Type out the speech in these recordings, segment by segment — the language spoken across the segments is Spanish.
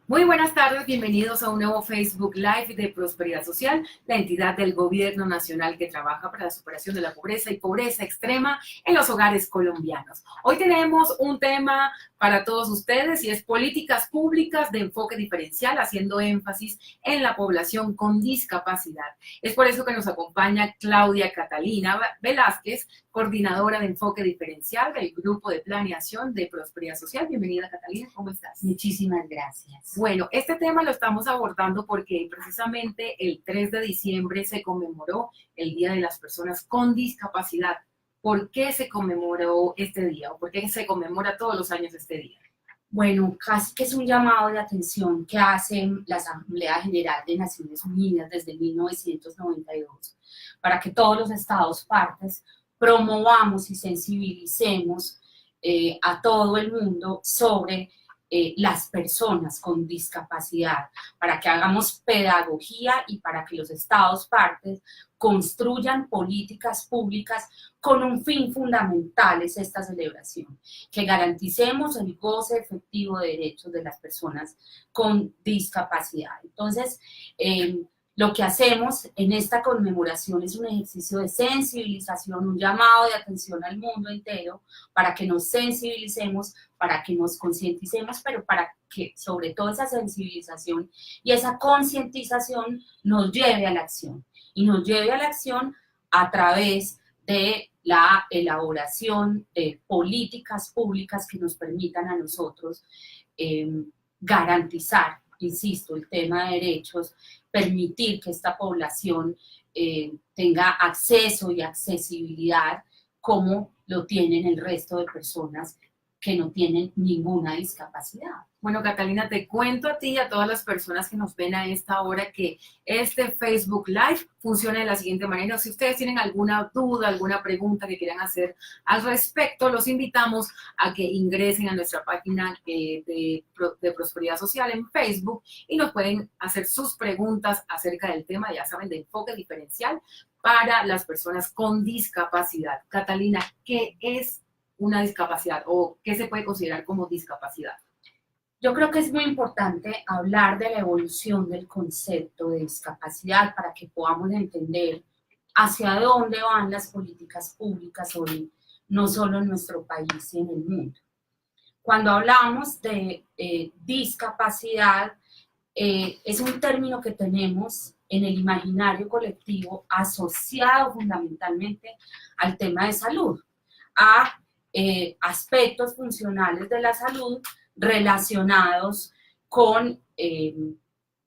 Muy buenas tardes, bienvenidos a un nuevo Facebook Live de Prosperidad Social, la entidad del gobierno nacional que trabaja para la superación de la pobreza y pobreza extrema en los hogares colombianos. Hoy tenemos un tema para todos ustedes y es políticas públicas de enfoque diferencial, haciendo énfasis en la población con discapacidad. Es por eso que nos acompaña Claudia Catalina Velázquez, coordinadora de enfoque diferencial del Grupo de Planeación de Prosperidad Social. Bienvenida, Catalina, ¿cómo estás? Muchísimas gracias. Bueno, este tema lo estamos abordando porque precisamente el 3 de diciembre se conmemoró el Día de las Personas con Discapacidad. ¿Por qué se conmemoró este día o por qué se conmemora todos los años este día? Bueno, casi que es un llamado de atención que hace la Asamblea General de Naciones Unidas desde 1992 para que todos los estados partes promovamos y sensibilicemos a todo el mundo sobre las personas con discapacidad, para que hagamos pedagogía y para que los estados partes construyan políticas públicas con un fin fundamental, es esta celebración, que garanticemos el goce efectivo de derechos de las personas con discapacidad. Entonces, lo que hacemos en esta conmemoración es un ejercicio de sensibilización, un llamado de atención al mundo entero para que nos sensibilicemos, para que nos concienticemos, pero para que sobre todo esa sensibilización y esa concientización nos lleve a la acción. Y nos lleve a la acción a través de la elaboración de políticas públicas que nos permitan a nosotros garantizar, insisto, el tema de derechos, permitir que esta población tenga acceso y accesibilidad como lo tienen el resto de personas que no tienen ninguna discapacidad. Bueno, Catalina, te cuento a ti y a todas las personas que nos ven a esta hora que este Facebook Live funciona de la siguiente manera. Si ustedes tienen alguna duda, alguna pregunta que quieran hacer al respecto, los invitamos a que ingresen a nuestra página de Prosperidad Social en Facebook y nos pueden hacer sus preguntas acerca del tema, ya saben, de enfoque diferencial para las personas con discapacidad. Catalina, ¿qué es una discapacidad o qué se puede considerar como discapacidad? Yo creo que es muy importante hablar de la evolución del concepto de discapacidad para que podamos entender hacia dónde van las políticas públicas hoy, no solo en nuestro país, sino en el mundo. Cuando hablamos de discapacidad, es un término que tenemos en el imaginario colectivo asociado fundamentalmente al tema de salud, a aspectos funcionales de la salud relacionados con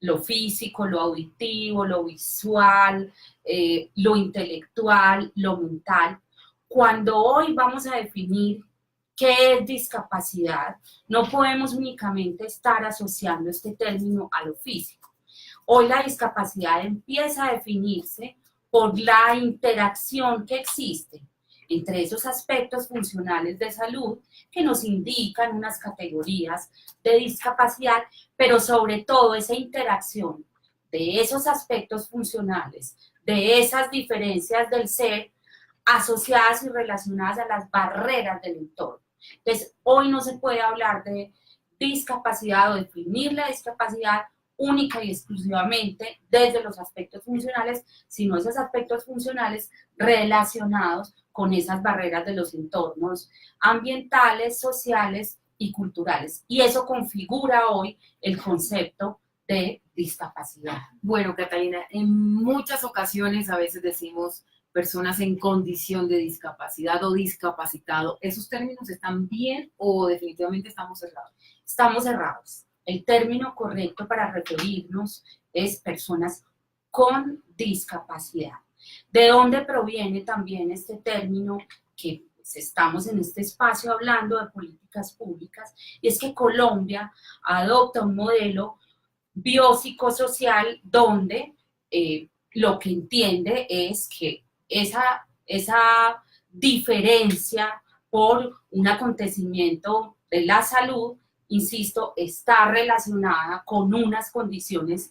lo físico, lo auditivo, lo visual, lo intelectual, lo mental. Cuando hoy vamos a definir qué es discapacidad, no podemos únicamente estar asociando este término a lo físico. Hoy la discapacidad empieza a definirse por la interacción que existe entre esos aspectos funcionales de salud que nos indican unas categorías de discapacidad, pero sobre todo esa interacción de esos aspectos funcionales, de esas diferencias del ser asociadas y relacionadas a las barreras del entorno. Entonces, hoy no se puede hablar de discapacidad o definir la discapacidad única y exclusivamente desde los aspectos funcionales, sino esos aspectos funcionales relacionados con esas barreras de los entornos ambientales, sociales y culturales. Y eso configura hoy el concepto de discapacidad. Bueno, Catalina, en muchas ocasiones a veces decimos personas en condición de discapacidad o discapacitado. ¿Esos términos están bien o definitivamente estamos cerrados? Estamos cerrados. El término correcto para referirnos es personas con discapacidad. ¿De dónde proviene también este término que estamos en este espacio hablando de políticas públicas? Y es que Colombia adopta un modelo biopsicosocial donde lo que entiende es que esa diferencia por un acontecimiento de la salud, insisto, está relacionada con unas condiciones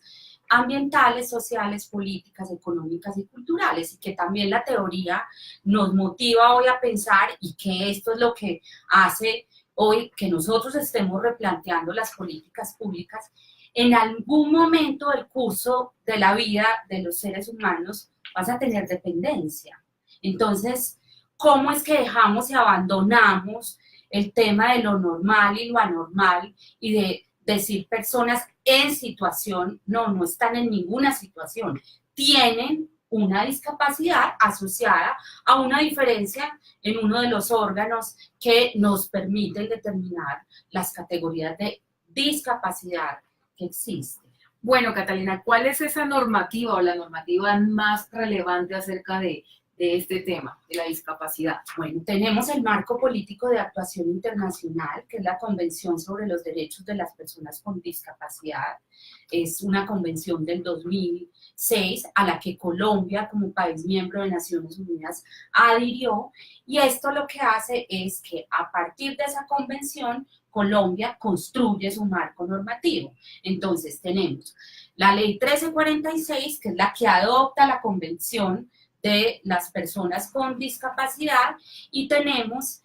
ambientales, sociales, políticas, económicas y culturales, y que también la teoría nos motiva hoy a pensar, y que esto es lo que hace hoy que nosotros estemos replanteando las políticas públicas, en algún momento del curso de la vida de los seres humanos vas a tener dependencia. Entonces, ¿cómo es que dejamos y abandonamos el tema de lo normal y lo anormal y de decir personas en situación? No están en ninguna situación, tienen una discapacidad asociada a una diferencia en uno de los órganos que nos permiten determinar las categorías de discapacidad que existen. Bueno, Catalina, ¿cuál es esa normativa o la normativa más relevante acerca de este tema, de la discapacidad? Bueno, tenemos el marco político de actuación internacional, que es la Convención sobre los Derechos de las Personas con Discapacidad. Es una convención del 2006 a la que Colombia, como país miembro de Naciones Unidas, adhirió, y esto lo que hace es que a partir de esa convención, Colombia construye su marco normativo. Entonces tenemos la Ley 1346, que es la que adopta la Convención de las personas con discapacidad, y tenemos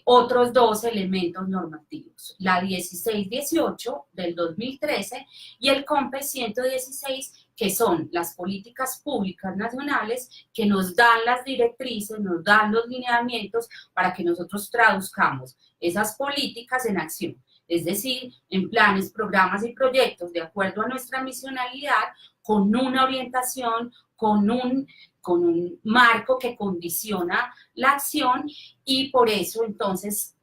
otros dos elementos normativos, la 1618 del 2013 y el COMPE 116, que son las políticas públicas nacionales que nos dan las directrices, nos dan los lineamientos para que nosotros traduzcamos esas políticas en acción, es decir, en planes, programas y proyectos de acuerdo a nuestra misionalidad, con una orientación, con un marco que condiciona la acción, y por eso entonces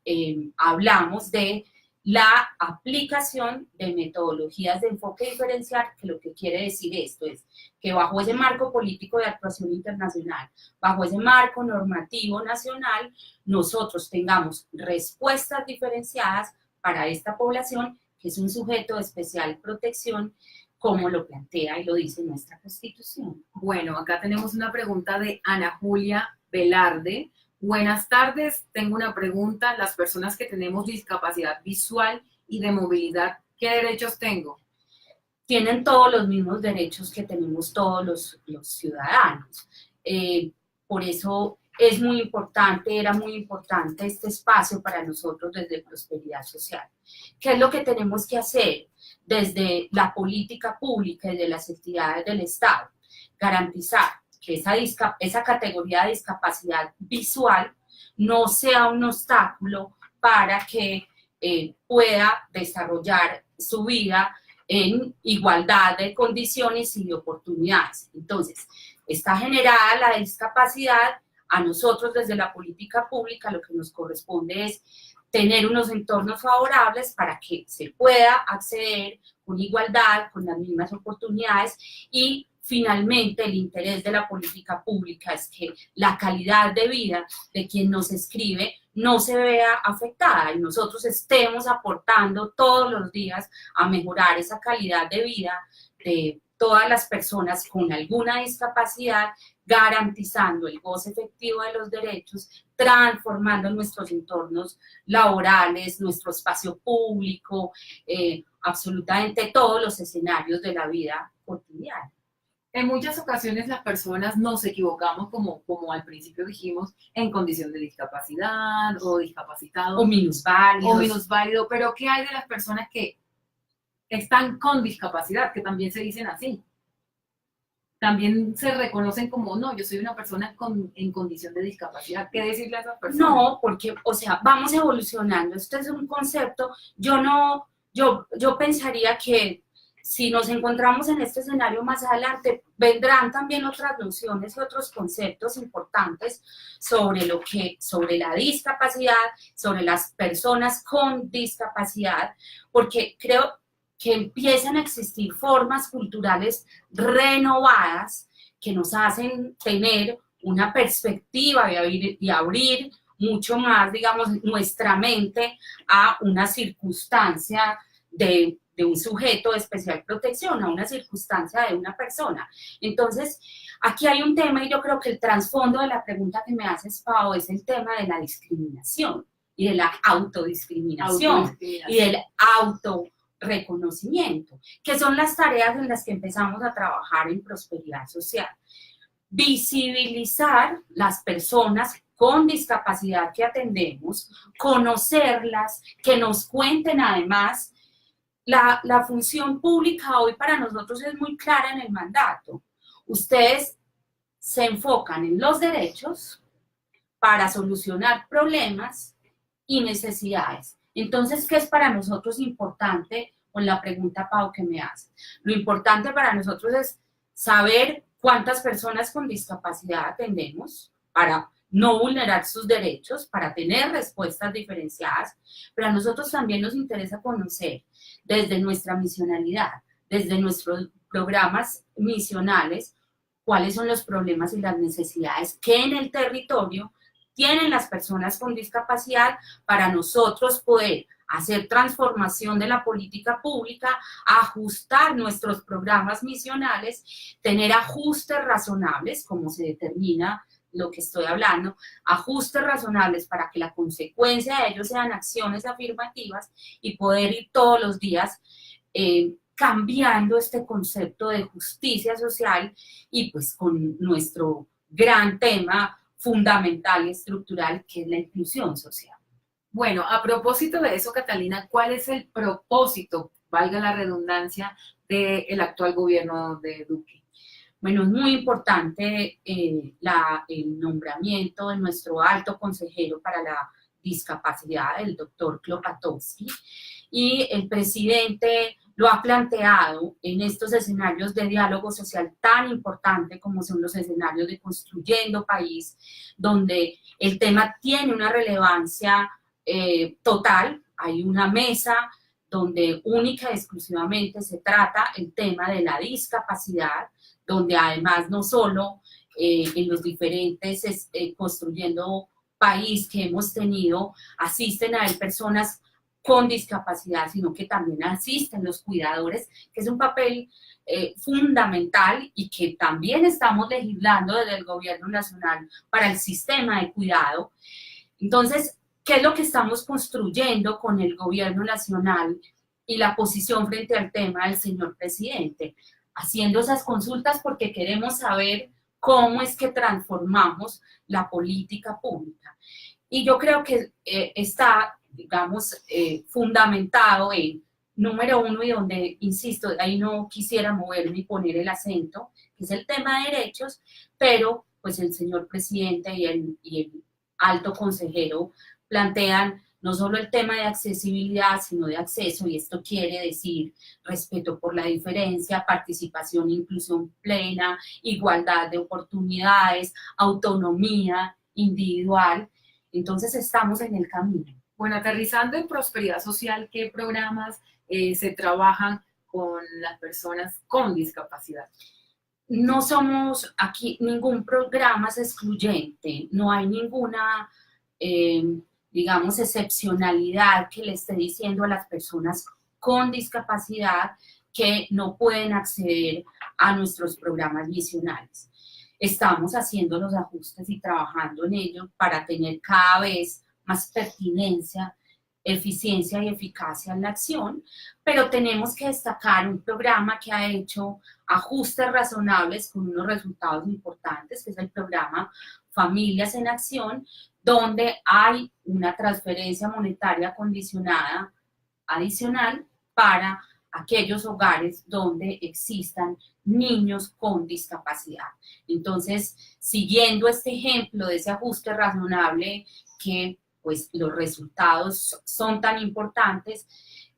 hablamos de la aplicación de metodologías de enfoque diferencial, que lo que quiere decir esto es que bajo ese marco político de actuación internacional, bajo ese marco normativo nacional, nosotros tengamos respuestas diferenciadas para esta población, que es un sujeto de especial protección, como lo plantea y lo dice nuestra Constitución. Bueno, acá tenemos una pregunta de Ana Julia Velarde. Buenas tardes, tengo una pregunta. Las personas que tenemos discapacidad visual y de movilidad, ¿qué derechos tengo? Tienen todos los mismos derechos que tenemos todos los ciudadanos. Por eso es muy importante, era muy importante este espacio para nosotros desde Prosperidad Social. ¿Qué es lo que tenemos que hacer desde la política pública y de las entidades del Estado? Garantizar que esa categoría de discapacidad visual no sea un obstáculo para que pueda desarrollar su vida en igualdad de condiciones y de oportunidades. Entonces, está generada la discapacidad. A nosotros desde la política pública lo que nos corresponde es tener unos entornos favorables para que se pueda acceder con igualdad, con las mismas oportunidades, y finalmente el interés de la política pública es que la calidad de vida de quien nos escribe no se vea afectada y nosotros estemos aportando todos los días a mejorar esa calidad de vida de todas las personas con alguna discapacidad, garantizando el goce efectivo de los derechos, transformando nuestros entornos laborales, nuestro espacio público, absolutamente todos los escenarios de la vida cotidiana. En muchas ocasiones las personas nos equivocamos, como al principio dijimos, en condición de discapacidad o discapacitado. O minusválido. O minusválido, pero ¿qué hay de las personas que están con discapacidad, que también se dicen así? También se reconocen como, no, yo soy una persona en condición de discapacidad. ¿Qué decirle a esas personas? No, porque, o sea, vamos evolucionando. Esto es un concepto. Yo pensaría que si nos encontramos en este escenario más adelante, vendrán también otras nociones y otros conceptos importantes sobre la discapacidad, sobre las personas con discapacidad, porque creo que empiezan a existir formas culturales renovadas que nos hacen tener una perspectiva y abrir mucho más, digamos, nuestra mente a una circunstancia de un sujeto de especial protección, a una circunstancia de una persona. Entonces, aquí hay un tema, y yo creo que el trasfondo de la pregunta que me haces, Pau, es el tema de la discriminación y de la autodiscriminación y del autorreconocimiento, que son las tareas en las que empezamos a trabajar en Prosperidad Social. Visibilizar las personas con discapacidad que atendemos, conocerlas, que nos cuenten además la función pública hoy para nosotros es muy clara en el mandato. Ustedes se enfocan en los derechos para solucionar problemas y necesidades. Entonces, ¿qué es para nosotros importante con la pregunta, Pau, que me hace? Lo importante para nosotros es saber cuántas personas con discapacidad atendemos para no vulnerar sus derechos, para tener respuestas diferenciadas, pero a nosotros también nos interesa conocer desde nuestra misionalidad, desde nuestros programas misionales, cuáles son los problemas y las necesidades que en el territorio tienen las personas con discapacidad para nosotros poder hacer transformación de la política pública, ajustar nuestros programas misionales, tener ajustes razonables, como se determina lo que estoy hablando, ajustes razonables para que la consecuencia de ellos sean acciones afirmativas y poder ir todos los días cambiando este concepto de justicia social y pues con nuestro gran tema fundamental y estructural que es la inclusión social. Bueno, a propósito de eso, Catalina, ¿cuál es el propósito, valga la redundancia, del actual gobierno de Duque? Bueno, es muy importante el nombramiento de nuestro alto consejero para la discapacidad, el doctor Klopatowski, y el presidente lo ha planteado en estos escenarios de diálogo social tan importante como son los escenarios de Construyendo País, donde el tema tiene una relevancia total. Hay una mesa donde única y exclusivamente se trata el tema de la discapacidad, donde además no solo en los diferentes Construyendo País que hemos tenido, asisten a él personas con discapacidad, sino que también asisten los cuidadores, que es un papel fundamental y que también estamos legislando desde el gobierno nacional para el sistema de cuidado. Entonces, ¿qué es lo que estamos construyendo con el gobierno nacional y la posición frente al tema del señor presidente? Haciendo esas consultas porque queremos saber cómo es que transformamos la política pública. Y yo creo que está, digamos, fundamentado en, número uno, y donde, insisto, ahí no quisiera moverme y poner el acento, que es el tema de derechos, pero pues el señor presidente y el alto consejero plantean no solo el tema de accesibilidad, sino de acceso, y esto quiere decir respeto por la diferencia, participación e inclusión plena, igualdad de oportunidades, autonomía individual. Entonces estamos en el camino. Bueno, aterrizando en prosperidad social, ¿qué programas se trabajan con las personas con discapacidad? No somos aquí, ningún programa es excluyente, no hay ninguna digamos, excepcionalidad que le esté diciendo a las personas con discapacidad que no pueden acceder a nuestros programas misionales. Estamos haciendo los ajustes y trabajando en ello para tener cada vez más pertinencia, eficiencia y eficacia en la acción, pero tenemos que destacar un programa que ha hecho ajustes razonables con unos resultados importantes, que es el programa Familias en Acción, donde hay una transferencia monetaria condicionada adicional para aquellos hogares donde existan niños con discapacidad. Entonces, siguiendo este ejemplo de ese ajuste razonable que pues los resultados son tan importantes,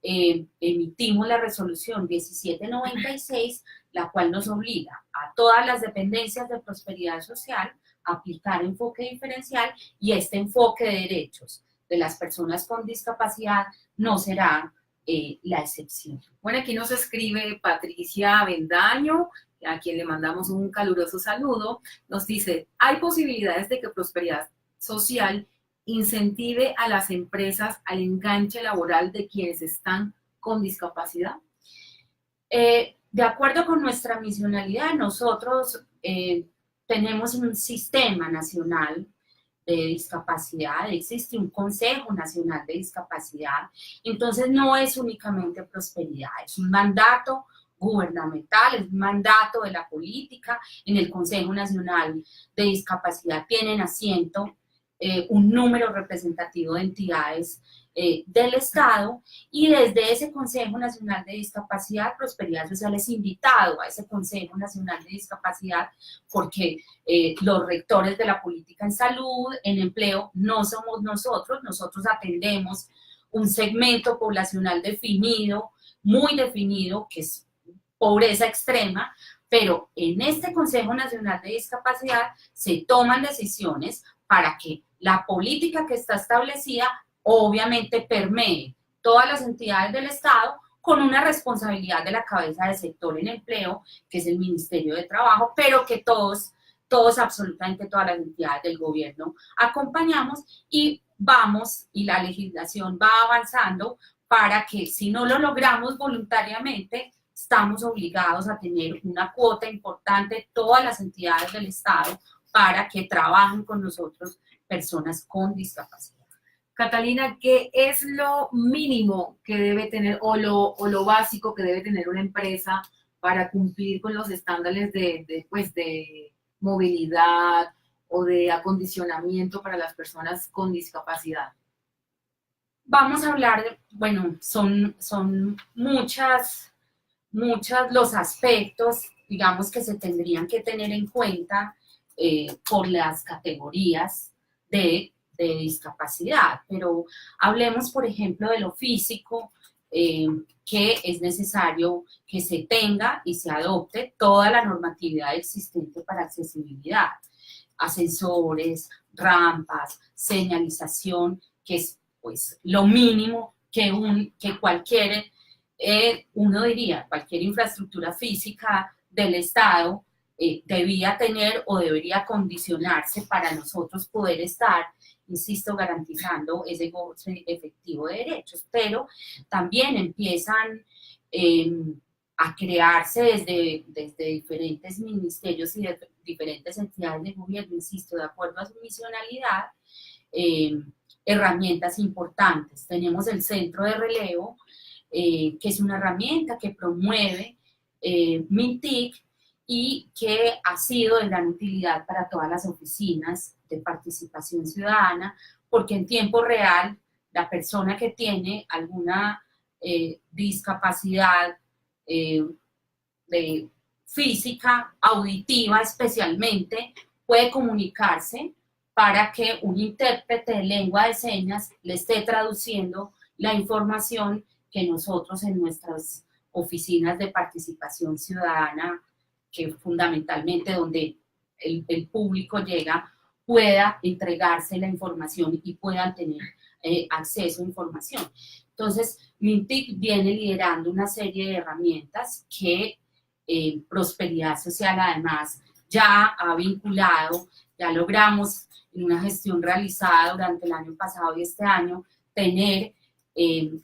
emitimos la resolución 1796, la cual nos obliga a todas las dependencias de prosperidad social a aplicar enfoque diferencial, y este enfoque de derechos de las personas con discapacidad no será la excepción. Bueno, aquí nos escribe Patricia Bendaño, a quien le mandamos un caluroso saludo. Nos dice, ¿hay posibilidades de que prosperidad social incentive a las empresas al enganche laboral de quienes están con discapacidad? De acuerdo con nuestra misionalidad, nosotros tenemos un sistema nacional de discapacidad, existe un Consejo Nacional de Discapacidad, entonces no es únicamente prosperidad, es un mandato gubernamental, es un mandato de la política. En el Consejo Nacional de Discapacidad tienen asiento un número representativo de entidades del Estado, y desde ese Consejo Nacional de Discapacidad, Prosperidad Social es invitado a ese Consejo Nacional de Discapacidad porque los rectores de la política en salud, en empleo, no somos nosotros atendemos un segmento poblacional definido, muy definido, que es pobreza extrema, pero en este Consejo Nacional de Discapacidad se toman decisiones para que la política que está establecida obviamente permee todas las entidades del Estado con una responsabilidad de la cabeza del sector en empleo, que es el Ministerio de Trabajo, pero que todos, absolutamente todas las entidades del gobierno acompañamos y vamos, y la legislación va avanzando para que si no lo logramos voluntariamente, estamos obligados a tener una cuota importante, todas las entidades del Estado, para que trabajen con nosotros personas con discapacidad. Catalina, ¿qué es lo mínimo que debe tener o lo básico que debe tener una empresa para cumplir con los estándares de movilidad o de acondicionamiento para las personas con discapacidad? Vamos a hablar, bueno, son muchas los aspectos, digamos, que se tendrían que tener en cuenta por las categorías de discapacidad, pero hablemos, por ejemplo, de lo físico, que es necesario que se tenga y se adopte toda la normatividad existente para accesibilidad, ascensores, rampas, señalización, que es pues lo mínimo que cualquier, uno diría, cualquier infraestructura física del Estado debía tener o debería condicionarse para nosotros poder estar, insisto, garantizando ese goce efectivo de derechos, pero también empiezan a crearse desde diferentes ministerios y de diferentes entidades de gobierno, insisto, de acuerdo a su misionalidad, herramientas importantes. Tenemos el centro de relevo, que es una herramienta que promueve MINTIC y que ha sido de gran utilidad para todas las oficinas de participación ciudadana, porque en tiempo real la persona que tiene alguna discapacidad de física, auditiva especialmente, puede comunicarse para que un intérprete de lengua de señas le esté traduciendo la información que nosotros en nuestras oficinas de participación ciudadana, que fundamentalmente donde el público llega, pueda entregarse la información y puedan tener acceso a información. Entonces, MINTIC viene liderando una serie de herramientas que Prosperidad Social además ya ha vinculado, ya logramos en una gestión realizada durante el año pasado y este año, tener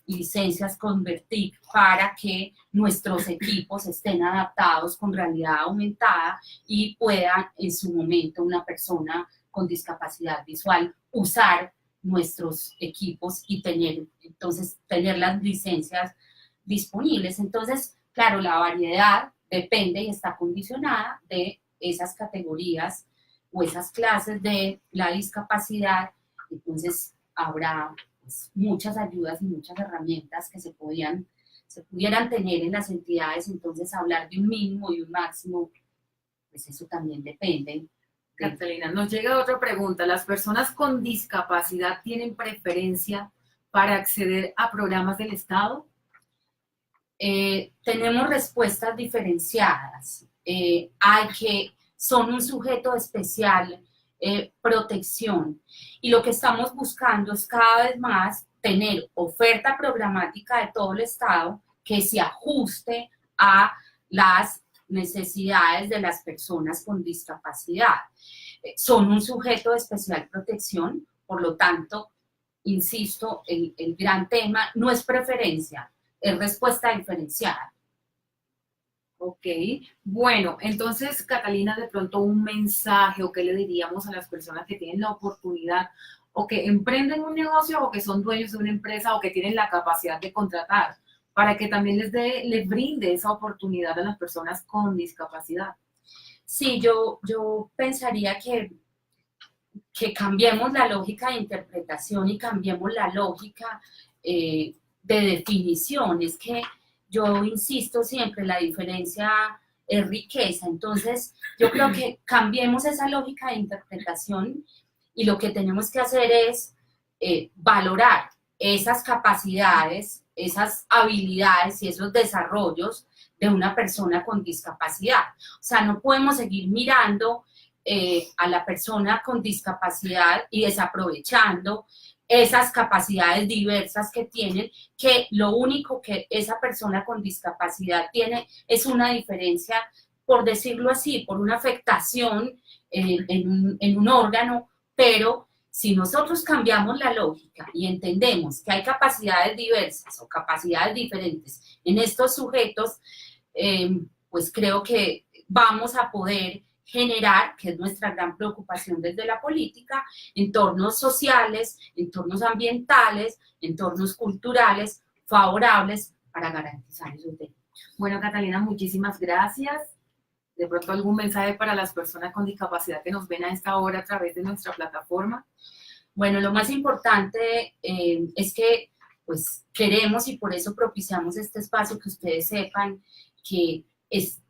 licencias con Vertic para que nuestros equipos estén adaptados con realidad aumentada y pueda en su momento una persona con discapacidad visual usar nuestros equipos y tener las licencias disponibles. Entonces, claro, la variedad depende y está condicionada de esas categorías o esas clases de la discapacidad. Entonces, habrá pues muchas ayudas y muchas herramientas que se pudieran tener en las entidades. Entonces, hablar de un mínimo y un máximo, pues eso también depende. Catalina, nos llega otra pregunta. ¿Las personas con discapacidad tienen preferencia para acceder a programas del Estado? Tenemos respuestas diferenciadas. Son un sujeto de especial protección, y lo que estamos buscando es cada vez más tener oferta programática de todo el Estado que se ajuste a las necesidades de las personas con discapacidad. Son un sujeto de especial protección, por lo tanto, insisto, el gran tema no es preferencia, es respuesta diferenciada. Ok, bueno, entonces, Catalina, de pronto un mensaje o qué le diríamos a las personas que tienen la oportunidad o que emprenden un negocio o que son dueños de una empresa o que tienen la capacidad de contratar para que también les brinde esa oportunidad a las personas con discapacidad. Sí, yo pensaría que que cambiemos la lógica de interpretación y cambiemos la lógica de definición. Es que yo insisto siempre, la diferencia es riqueza. Entonces, yo creo que cambiemos esa lógica de interpretación y lo que tenemos que hacer es valorar esas capacidades, esas habilidades y esos desarrollos de una persona con discapacidad. O sea, no podemos seguir mirando a la persona con discapacidad y desaprovechando esas capacidades diversas que tienen, que lo único que esa persona con discapacidad tiene es una diferencia, por decirlo así, por una afectación en un órgano, pero si nosotros cambiamos la lógica y entendemos que hay capacidades diversas o capacidades diferentes en estos sujetos, pues creo que vamos a poder generar, que es nuestra gran preocupación desde la política, entornos sociales, entornos ambientales, entornos culturales favorables para garantizar esos derechos. Bueno, Catalina, muchísimas gracias. De pronto algún mensaje para las personas con discapacidad que nos ven a esta hora a través de nuestra plataforma. Bueno, lo más importante es que pues queremos y por eso propiciamos este espacio, que ustedes sepan que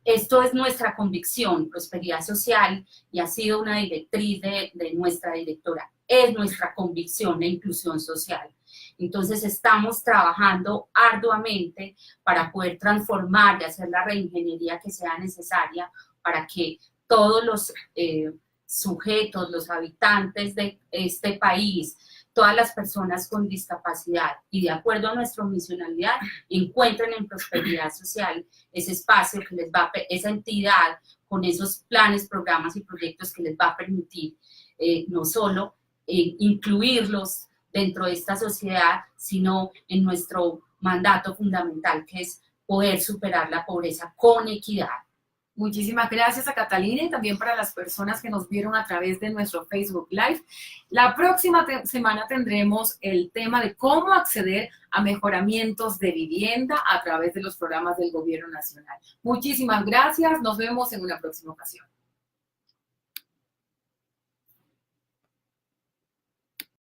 esto es nuestra convicción, prosperidad social, y ha sido una directriz de nuestra directora, es nuestra convicción de inclusión social. Entonces estamos trabajando arduamente para poder transformar y hacer la reingeniería que sea necesaria para que todos los sujetos, los habitantes de este país, todas las personas con discapacidad y de acuerdo a nuestra misionalidad, encuentren en prosperidad social ese espacio que les va a, esa entidad con esos planes, programas y proyectos que les va a permitir no solo incluirlos dentro de esta sociedad, sino en nuestro mandato fundamental, que es poder superar la pobreza con equidad. Muchísimas gracias a Catalina y también para las personas que nos vieron a través de nuestro Facebook Live. La próxima semana tendremos el tema de cómo acceder a mejoramientos de vivienda a través de los programas del Gobierno Nacional. Muchísimas gracias. Nos vemos en una próxima ocasión.